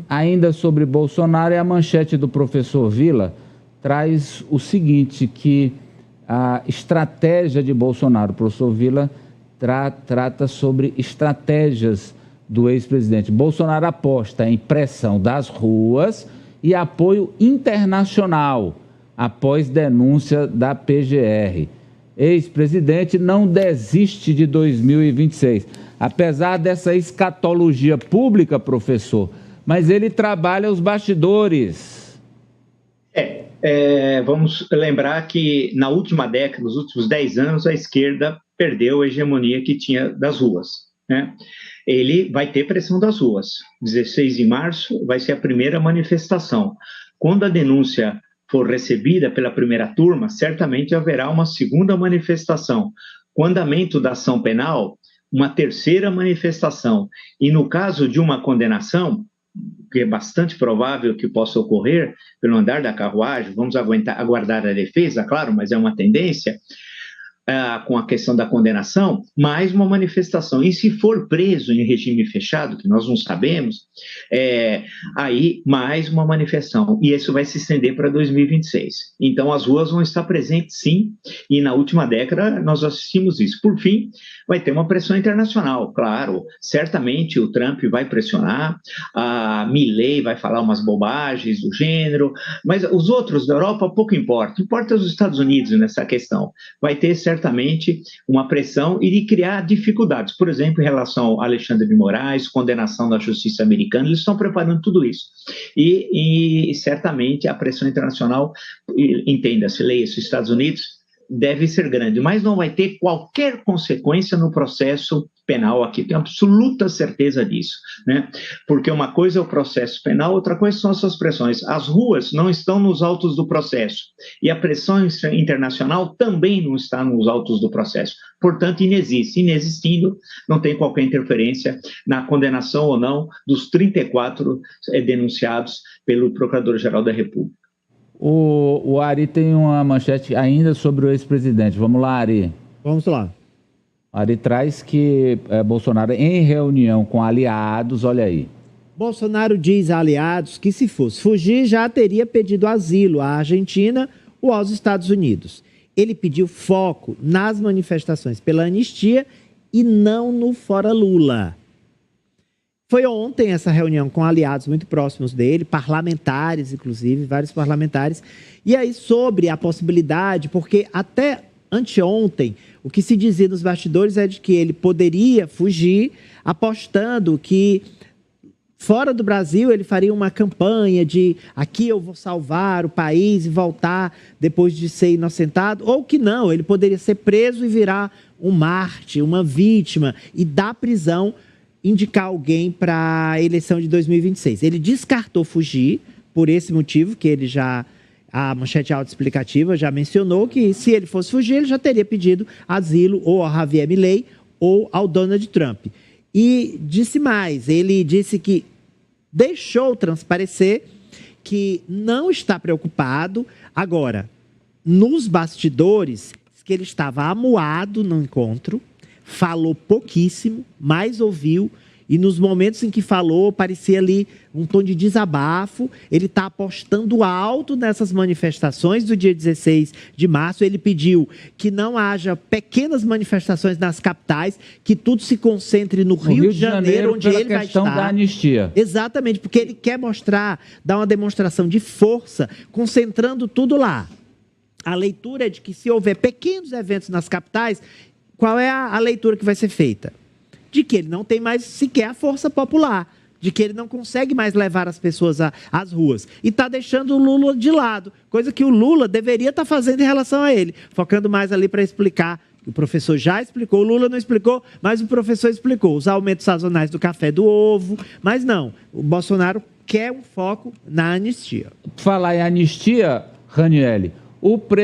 Ainda sobre Bolsonaro, a manchete do professor Vila traz o seguinte, que a estratégia de Bolsonaro, o professor Vila trata sobre estratégias do ex-presidente. Bolsonaro aposta em pressão das ruas e apoio internacional após denúncia da PGR. Ex-presidente não desiste de 2026. Apesar dessa escatologia pública, professor, mas ele trabalha os bastidores. Vamos lembrar que na última década, nos últimos 10 anos, a esquerda perdeu a hegemonia que tinha das ruas, né? Ele vai ter pressão das ruas. 16 de março vai ser a primeira manifestação. Quando a denúncia for recebida pela primeira turma, certamente haverá uma segunda manifestação. Com o andamento da ação penal, uma terceira manifestação. E no caso de uma condenação, que é bastante provável que possa ocorrer pelo andar da carruagem, vamos aguardar a defesa, claro, mas é uma tendência, com a questão da condenação, mais uma manifestação. E se for preso em regime fechado, que nós não sabemos, aí mais uma manifestação. E isso vai se estender para 2026. Então, as ruas vão estar presentes, sim, e na última década nós assistimos isso. Por fim, vai ter uma pressão internacional, claro. Certamente o Trump vai pressionar, a Milei vai falar umas bobagens do gênero, mas os outros da Europa pouco importa. Importa os Estados Unidos nessa questão. Vai ter certamente uma pressão e de criar dificuldades. Por exemplo, em relação ao Alexandre de Moraes, condenação da justiça americana, eles estão preparando tudo isso. E certamente a pressão internacional, entenda-se, leia-se, os Estados Unidos, deve ser grande, mas não vai ter qualquer consequência no processo penal aqui, tenho absoluta certeza disso, né? Porque uma coisa é o processo penal, outra coisa são essas pressões. As ruas não estão nos autos do processo e a pressão internacional também não está nos autos do processo, portanto inexiste. Inexistindo, não tem qualquer interferência na condenação ou não dos 34 denunciados pelo Procurador-Geral da República. O Ari tem uma manchete ainda sobre o ex-presidente. Vamos lá, Ari. Vamos lá. O Ari traz que Bolsonaro, em reunião com aliados, olha aí. Bolsonaro diz a aliados que, se fosse fugir, já teria pedido asilo à Argentina ou aos Estados Unidos. Ele pediu foco nas manifestações pela anistia e não no Fora Lula. Foi ontem essa reunião com aliados muito próximos dele, parlamentares, inclusive, vários parlamentares. E aí, sobre a possibilidade, porque até anteontem, o que se dizia nos bastidores é de que ele poderia fugir, apostando que fora do Brasil ele faria uma campanha de aqui eu vou salvar o país e voltar depois de ser inocentado, ou que não, ele poderia ser preso e virar um mártir, uma vítima, e da prisão indicar alguém para a eleição de 2026. Ele descartou fugir por esse motivo, que ele já, a manchete autoexplicativa já mencionou, que se ele fosse fugir, ele já teria pedido asilo ou ao Javier Milei ou ao Donald Trump. E disse mais, ele disse que deixou transparecer que não está preocupado. Agora, nos bastidores, que ele estava amuado no encontro, falou pouquíssimo, mas ouviu, e nos momentos em que falou, parecia ali um tom de desabafo. Ele está apostando alto nessas manifestações do dia 16 de março. Ele pediu que não haja pequenas manifestações nas capitais, que tudo se concentre no Rio de Janeiro, onde ele vai estar. Da anistia. Exatamente, porque ele quer mostrar, dar uma demonstração de força, concentrando tudo lá. A leitura é de que se houver pequenos eventos nas capitais, qual é a leitura que vai ser feita? De que ele não tem mais sequer a força popular, de que ele não consegue mais levar as pessoas às ruas. E está deixando o Lula de lado, coisa que o Lula deveria estar fazendo em relação a ele, focando mais ali para explicar. O professor já explicou, o Lula não explicou, mas o professor explicou. Os aumentos sazonais do café do ovo, mas não, o Bolsonaro quer um foco na anistia. Falar em anistia, Ranieri,